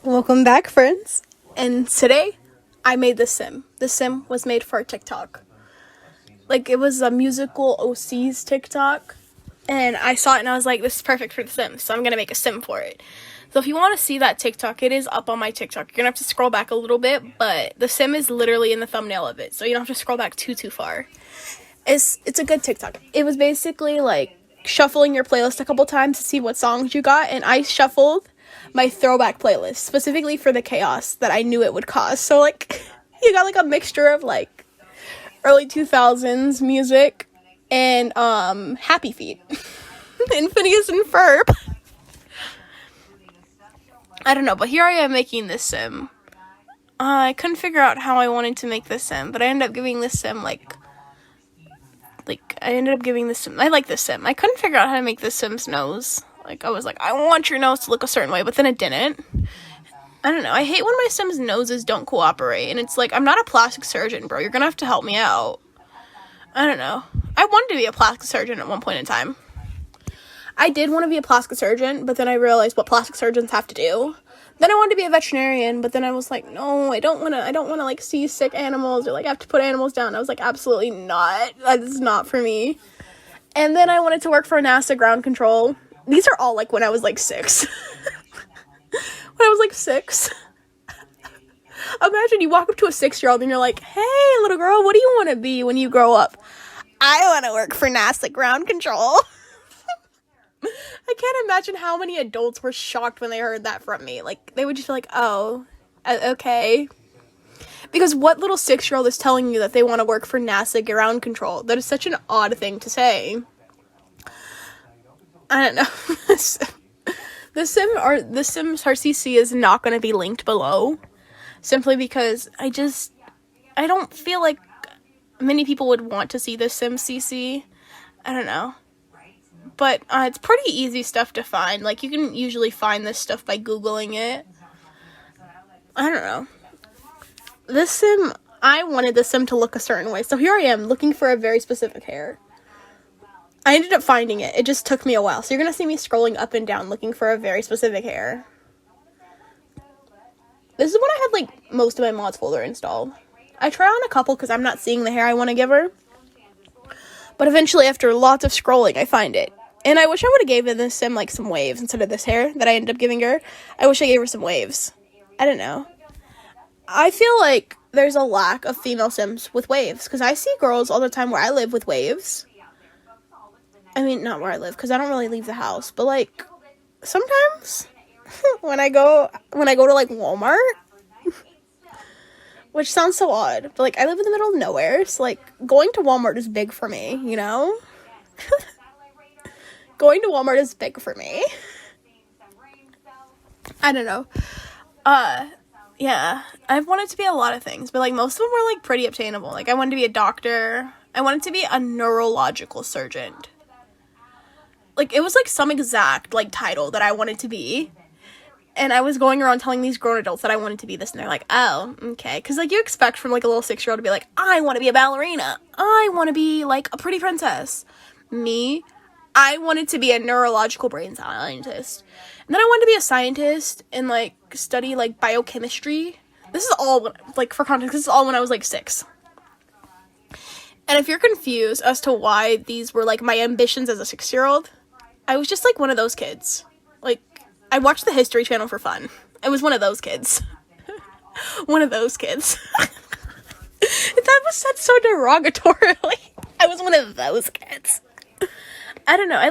Welcome back, friends. And today, I made this sim. This sim was made for TikTok. Like, it was a musical OC's TikTok. And I saw it and I was like, this is perfect for the sim. So I'm going to make a sim for it. So if you want to see that TikTok, it is up on my TikTok. You're going to have to scroll back a little bit. But the sim is literally in the thumbnail of it. So you don't have to scroll back too far. It's a good TikTok. It was basically like shuffling your playlist a couple times to see what songs you got. And I shuffled my throwback playlist specifically for the chaos that I knew it would cause. So like you got like a mixture of like early 2000s music and Happy Feet and Phineas and Ferb. I don't know, but here I am making this sim. I couldn't figure out how I wanted to make this sim, but I ended up giving this sim I like this sim. I couldn't figure out how to make this sim's nose. Like, I was like, I want your nose to look a certain way, but then it didn't. I don't know. I hate when my sim's noses don't cooperate, and it's like, I'm not a plastic surgeon, bro. You're gonna have to help me out. I don't know. I wanted to be a plastic surgeon at one point in time. I did want to be a plastic surgeon, but then I realized what plastic surgeons have to do. Then I wanted to be a veterinarian, but then I was like, no, I don't want to, like, see sick animals or, like, have to put animals down. I was like, absolutely not. That is not for me. And then I wanted to work for NASA ground control. These are all, like, when I was, like, 6. When I was, like, 6. Imagine you walk up to a 6-year-old and you're like, hey, little girl, what do you want to be when you grow up? I want to work for NASA ground control. I can't imagine how many adults were shocked when they heard that from me. Like, they would just be like, oh, okay. Because what little 6-year-old is telling you that they want to work for NASA ground control? That is such an odd thing to say. I don't know. The Sims RCC is not going to be linked below. Simply because I don't feel like many people would want to see the Sims CC. I don't know. But it's pretty easy stuff to find. Like, you can usually find this stuff by Googling it. I don't know. This sim, I wanted the sim to look a certain way. So here I am, looking for a very specific hair. I ended up finding it. It just took me a while. So you're going to see me scrolling up and down looking for a very specific hair. This is when I had, like, most of my mods folder installed. I try on a couple because I'm not seeing the hair I want to give her. But eventually, after lots of scrolling, I find it. And I wish I would have given this sim, like, some waves instead of this hair that I ended up giving her. I wish I gave her some waves. I don't know. I feel like there's a lack of female sims with waves. Because I see girls all the time where I live with waves. I mean, not where I live, because I don't really leave the house. But, like, sometimes when I go to, like, Walmart, which sounds so odd, but, like, I live in the middle of nowhere, so, like, going to Walmart is big for me, you know? Going to Walmart is big for me. I don't know. Yeah, I've wanted to be a lot of things, but, like, most of them were, like, pretty obtainable. Like, I wanted to be a doctor. I wanted to be a neurological surgeon. Like, it was, like, some exact, like, title that I wanted to be. And I was going around telling these grown adults that I wanted to be this, and they're like, oh, okay. Because, like, you expect from, like, a little 6-year-old to be like, I want to be a ballerina. I want to be, like, a pretty princess. Me, I wanted to be a neurological brain scientist. And then I wanted to be a scientist and, like, study, like, biochemistry. This is all, like, for context, this is all when I was, like, 6. And if you're confused as to why these were, like, my ambitions as a 6-year-old, I was just, like, one of those kids. Like, I watched the History Channel for fun. I was one of those kids. One of those kids. That was said so derogatorily. I was one of those kids. I don't know.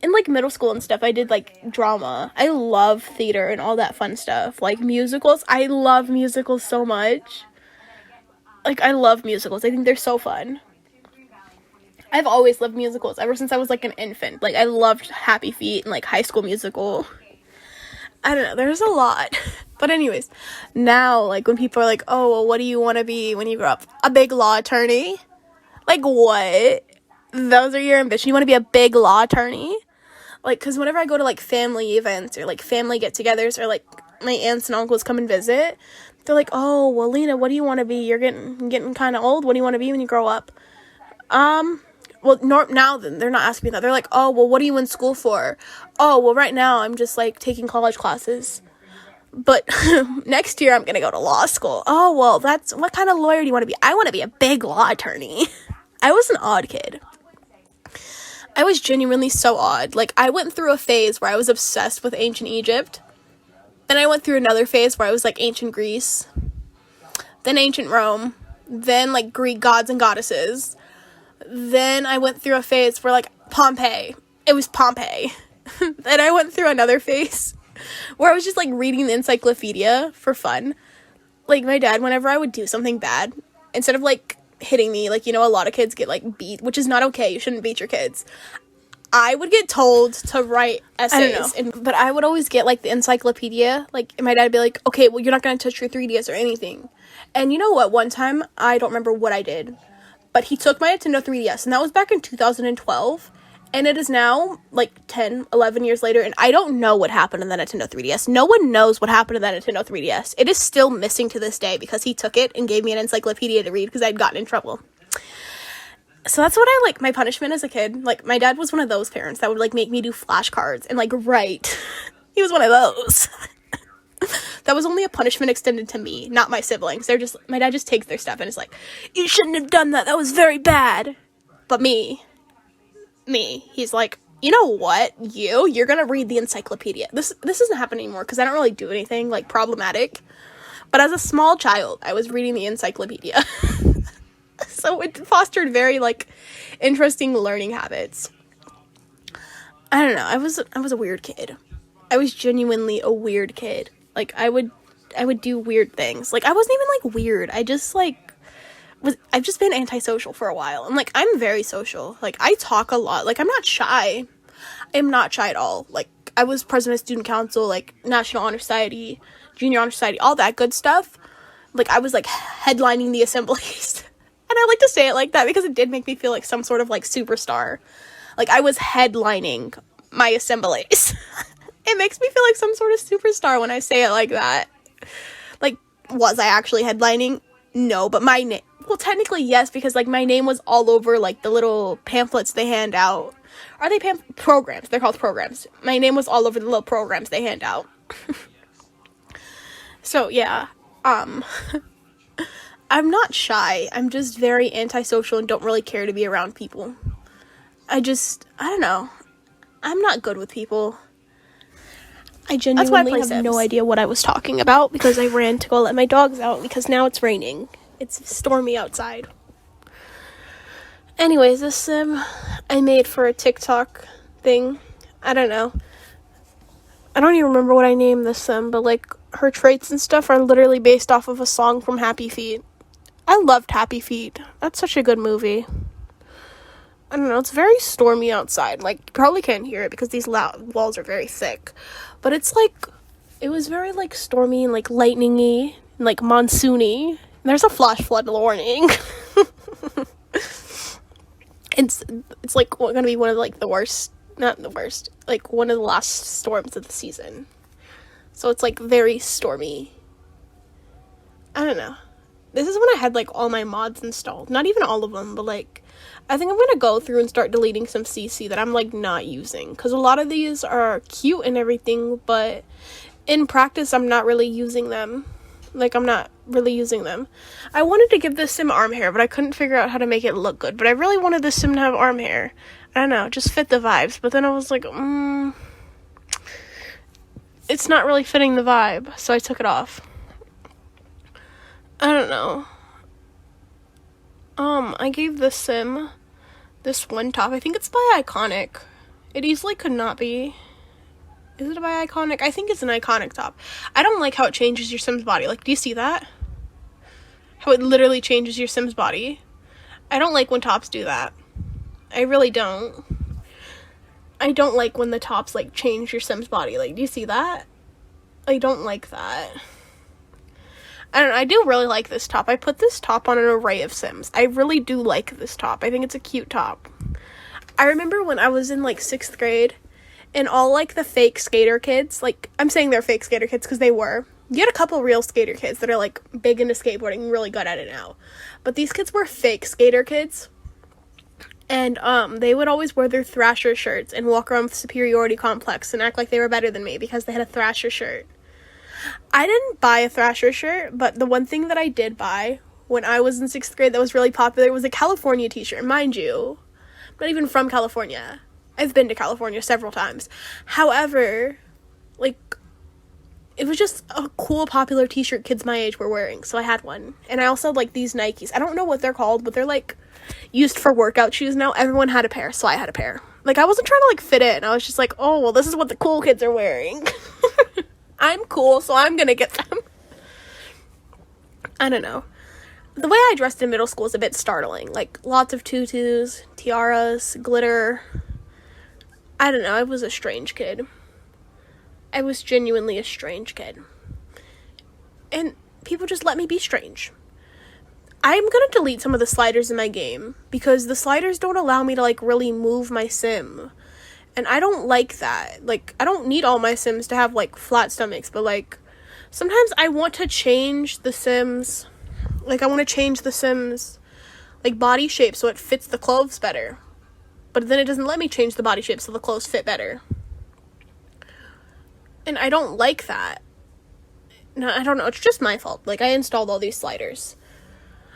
In, like, middle school and stuff, I did, like, drama. I love theater and all that fun stuff. Like, musicals. I love musicals so much. Like, I love musicals. I think they're so fun. I've always loved musicals ever since I was, like, an infant. Like, I loved Happy Feet and, like, High School Musical. I don't know, there's a lot. But anyways, now, like, when people are like, oh, well, what do you want to be when you grow up? A big law attorney? Like, what? Those are your ambitions? You want to be a big law attorney? Like, because whenever I go to, like, family events or, like, family get-togethers or, like, my aunts and uncles come and visit, they're like, oh, well, Lena, what do you want to be? You're getting kind of old. What do you want to be when you grow up? Well, now they're not asking me that. They're like, oh, well, what are you in school for? Oh, well, right now I'm just, like, taking college classes. But next year I'm gonna go to law school. Oh, well, that's, what kind of lawyer do you want to be? I want to be a big law attorney. I was an odd kid. I was genuinely so odd. Like, I went through a phase where I was obsessed with ancient Egypt. Then I went through another phase where I was like ancient Greece. Then ancient Rome. Then like Greek gods and goddesses. Then I went through a phase where like Pompeii. It was Pompeii. Then I went through another phase where I was just like reading the encyclopedia for fun. Like, my dad, whenever I would do something bad, instead of like hitting me, like, you know, a lot of kids get like beat, which is not okay, you shouldn't beat your kids, I would get told to write essays. But I would always get like the encyclopedia, like, and my dad would be like, okay, well, you're not gonna touch your 3DS or anything. And you know what, one time, I don't remember what I did, but he took my Nintendo 3DS, and that was back in 2012. And it is now, like, 10, 11 years later, and I don't know what happened to the Nintendo 3DS. No one knows what happened to that Nintendo 3DS. It is still missing to this day because he took it and gave me an encyclopedia to read because I'd gotten in trouble. So that's what I, like, my punishment as a kid. Like, my dad was one of those parents that would, like, make me do flashcards and, like, write. He was one of those. That was only a punishment extended to me, not my siblings. They're just, my dad just takes their stuff and is like, you shouldn't have done that. That was very bad. But me, he's like, you know what, you're gonna read the encyclopedia. This doesn't happen anymore because I don't really do anything like problematic, but as a small child I was reading the encyclopedia. So it fostered very like interesting learning habits. I don't know, I was a weird kid. I was genuinely a weird kid. Like, I would do weird things. Like, I wasn't even like weird, I've just been antisocial for a while. And, like, I'm very social. Like, I talk a lot. Like, I'm not shy. I'm not shy at all. Like, I was president of student council, like, National Honor Society, Junior Honor Society, all that good stuff. Like, I was, like, headlining the assemblies. And I like to say it like that because it did make me feel like some sort of, like, superstar. Like, I was headlining my assemblies. It makes me feel like some sort of superstar when I say it like that. Like, was I actually headlining? No, but my name... Well, technically, yes, because, like, my name was all over, like, the little pamphlets they hand out. Are they programs? They're called programs. My name was all over the little programs they hand out. So, yeah. I'm not shy. I'm just very antisocial and don't really care to be around people. I don't know. I'm not good with people. I genuinely have no idea what I was talking about because I ran to go let my dogs out because now it's raining. It's stormy outside. Anyways, this sim I made for a TikTok thing. I don't know. I don't even remember what I named this sim, but like her traits and stuff are literally based off of a song from Happy Feet. I loved Happy Feet. That's such a good movie. I don't know, it's very stormy outside. Like, you probably can't hear it because these walls are very thick. But it's like, it was very like stormy and like lightning-y and like monsoony. There's a flash flood warning. It's like gonna be one of like the worst, not the worst, like one of the last storms of the season. So it's like very stormy. I don't know. This is when I had like all my mods installed. Not even all of them, but like I think I'm gonna go through and start deleting some CC that I'm like not using. Because a lot of these are cute and everything, but in practice I'm not really using them. Like, I'm not really using them. I wanted to give this sim arm hair, but I couldn't figure out how to make it look good. But I really wanted this sim to have arm hair. I don't know, just fit the vibes. But then I was like, it's not really fitting the vibe. So I took it off. I don't know. I gave this sim this one top. I think it's by Iconic. It easily could not be. Is it by Iconic? I think it's an Iconic top. I don't like how it changes your Sim's body. Like, do you see that? How it literally changes your Sim's body. I don't like when tops do that. I really don't. I don't like when the tops, like, change your Sim's body. Like, do you see that? I don't like that. I don't know. I do really like this top. I put this top on an array of Sims. I really do like this top. I think it's a cute top. I remember when I was in, like, 6th grade, and all, like, the fake skater kids, like, I'm saying they're fake skater kids because they were. You had a couple real skater kids that are, like, big into skateboarding and really good at it now. But these kids were fake skater kids. And, they would always wear their Thrasher shirts and walk around with superiority complex and act like they were better than me because they had a Thrasher shirt. I didn't buy a Thrasher shirt, but the one thing that I did buy when I was in 6th grade that was really popular was a California t-shirt. Mind you, I'm not even from California. I've been to California several times. However, like, it was just a cool, popular t-shirt kids my age were wearing, so I had one. And I also like these Nikes. I don't know what they're called, but they're, like, used for workout shoes now. Everyone had a pair, so I had a pair. Like, I wasn't trying to, like, fit in. I was just like, oh, well, this is what the cool kids are wearing. I'm cool, so I'm gonna get them. I don't know. The way I dressed in middle school is a bit startling. Like, lots of tutus, tiaras, glitter. I don't know. I was a strange kid. I was genuinely a strange kid. And people just let me be strange. I'm gonna delete some of the sliders in my game because the sliders don't allow me to, like, really move my sim. And I don't like that. Like, I don't need all my sims to have, like, flat stomachs, but, like, sometimes I want to change the sims. Like, I want to change the sims, like, body shape so it fits the clothes better. But then it doesn't let me change the body shape so the clothes fit better. And I don't like that. No, I don't know. It's just my fault. Like, I installed all these sliders.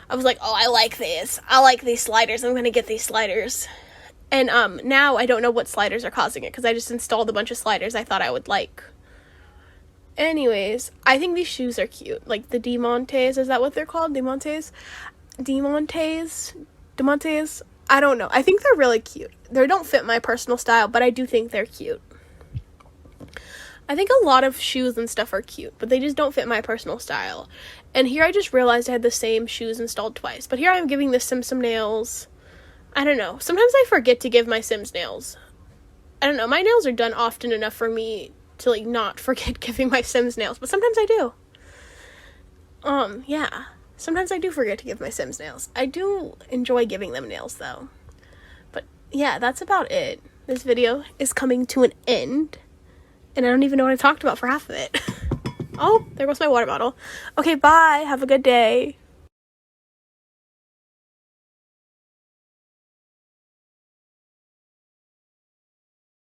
I was like, oh, I like this. I like these sliders. I'm going to get these sliders. And now I don't know what sliders are causing it because I just installed a bunch of sliders I thought I would like. Anyways, I think these shoes are cute. Like, the Demontes. Is that what they're called? Demontes? Demontes? I don't know. I think they're really cute. They don't fit my personal style, but I do think they're cute. I think a lot of shoes and stuff are cute, but they just don't fit my personal style. And here I just realized I had the same shoes installed twice. But here I'm giving the Sims some nails. I don't know. Sometimes I forget to give my Sims nails. I don't know. My nails are done often enough for me to, like, not forget giving my Sims nails. But sometimes I do. Yeah. Sometimes I do forget to give my Sims nails. I do enjoy giving them nails, though. But, yeah, that's about it. This video is coming to an end. And I don't even know what I talked about for half of it. Oh, there goes my water bottle. Okay, bye. Have a good day.